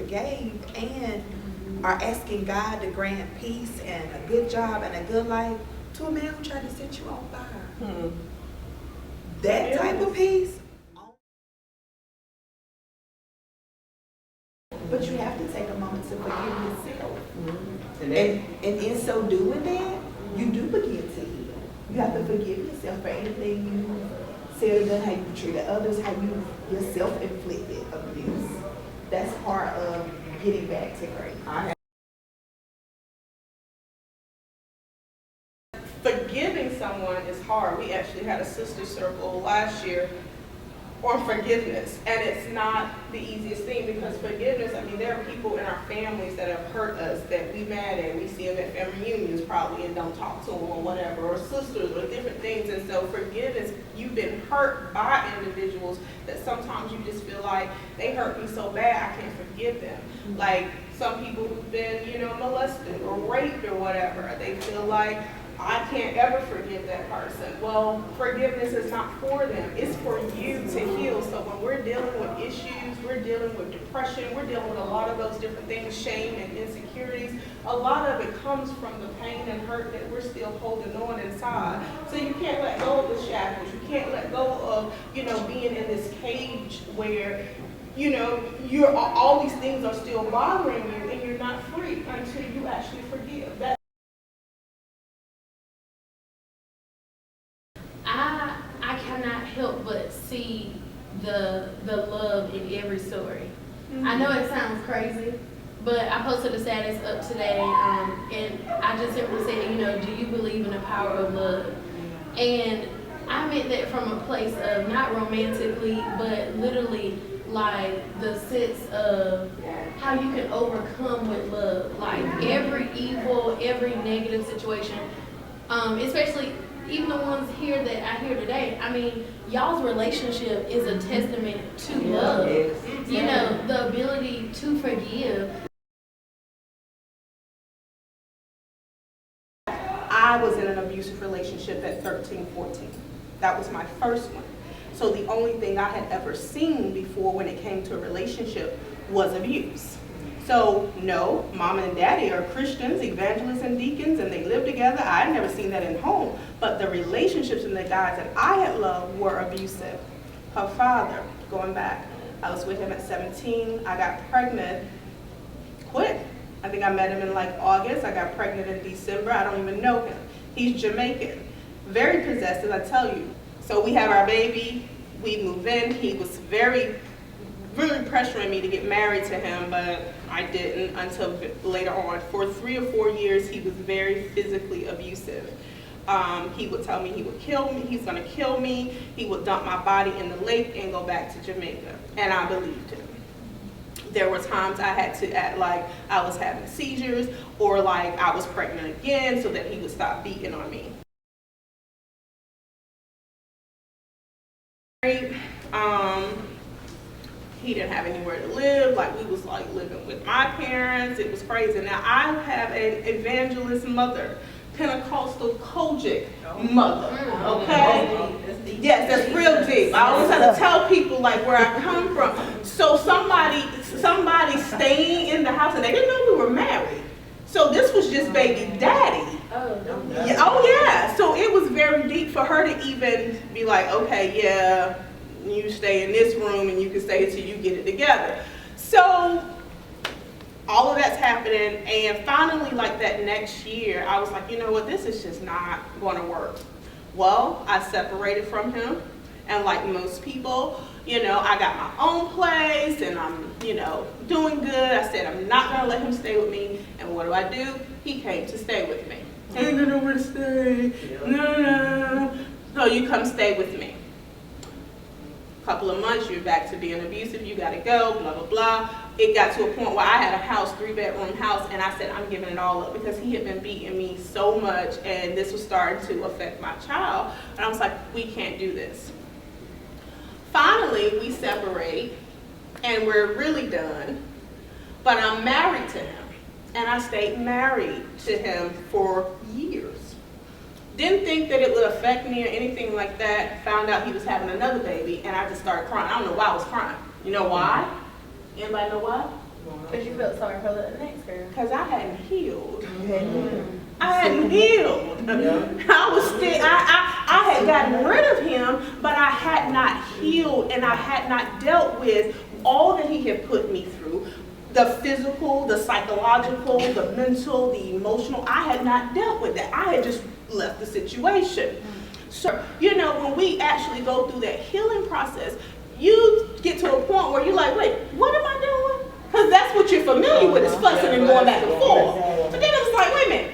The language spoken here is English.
forgave and are asking God to grant peace and a good job and a good life to a man who tried to set you on fire. That type of peace. But you have to take a moment to forgive yourself. And in so doing that, you do begin to heal. You have to forgive yourself for anything you said or done, how you treated others, how you yourself inflicted abuse. That's part of getting back to great. Forgiving someone is hard. We actually had a sister circle last year on forgiveness, and it's not the easiest thing because forgiveness, I mean, there are people in our families that have hurt us that we mad at. We see them at family reunions probably and don't talk to them or whatever, or sisters or different things. And so forgiveness, you've been hurt by individuals that sometimes you just feel like they hurt me so bad I can't forgive them. Like some people who've been, molested or raped or whatever, they feel like I can't ever forgive that person. Well, forgiveness is not for them. It's for you to heal. So when we're dealing with issues, we're dealing with depression, we're dealing with a lot of those different things, shame and insecurities, a lot of it comes from the pain and hurt that we're still holding on inside. So you can't let go of the shackles. You can't let go of, being in this cage where you're all these things are still bothering you and you're not free until you actually forgive. I cannot help but see the love in every story. I know it sounds crazy, but I posted a status up today, and I just simply said, do you believe in the power of love? And I meant that from a place of not romantically, but literally like the sense of how you can overcome with love. Like every evil, every negative situation, especially even the ones here that I hear today, I mean, y'all's relationship is a testament to love. The ability to forgive. I was in an abusive relationship at 13, 14. That was my first one. So the only thing I had ever seen before when it came to a relationship was abuse. So no, mom and daddy are Christians, evangelists and deacons, and they live together. I had never seen that in home, but the relationships and the guys that I had loved were abusive. Her father, going back, I was with him at 17. I got pregnant, quick. I think I met him in like August. I got pregnant in December. I don't even know him. He's Jamaican, very possessive, I tell you. So we have our baby, we move in. He was really pressuring me to get married to him, but I didn't until later on. For 3 or 4 years, he was very physically abusive. He would tell me he would kill me, he's gonna kill me. He would dump my body in the lake and go back to Jamaica, and I believed him. There were times I had to act like I was having seizures or like I was pregnant again so that he would stop beating on me. He didn't have anywhere to live. Like we was like living with my parents. It was crazy. Now I have an evangelist mother, Pentecostal Kojic mother. Okay, yes, that's real deep. I always have to tell people like where I come from. So somebody staying in the house and they didn't know we were married. So this was just baby daddy. Oh yeah. So it was very deep for her to even be like, okay, yeah, you stay in this room and you can stay until you get it together. So all of that's happening, and finally like that next year, I was like, you know what, this is just not going to work. Well, I separated from him, and like most people, I got my own place and I'm, doing good. I said, I'm not going to let him stay with me. And what do? He came to stay with me. I ain't got nowhere to stay. No. So you come stay with me. Couple of months, you're back to being abusive, you gotta go, blah, blah, blah. It got to a point where I had a house, 3-bedroom house, and I said, I'm giving it all up because he had been beating me so much and this was starting to affect my child. And I was like, we can't do this. Finally, we separate and we're really done, but I'm married to him. And I stayed married to him for years. Didn't think that it would affect me or anything like that. Found out he was having another baby and I just started crying. I don't know why I was crying. You know why? Anybody know why? Because you felt sorry for the next girl. Because I hadn't healed. Mm-hmm. I hadn't healed. I was still, I had gotten rid of him, but I had not healed and I had not dealt with all that he had put me through. The physical, the psychological, the mental, the emotional. I had not dealt with that. I had just left the situation. So, you know, when we actually go through that healing process, you get to a point where you're like, wait, what am I doing? Because that's what you're familiar with, is fussing and going back and forth. But then it was like, wait a minute,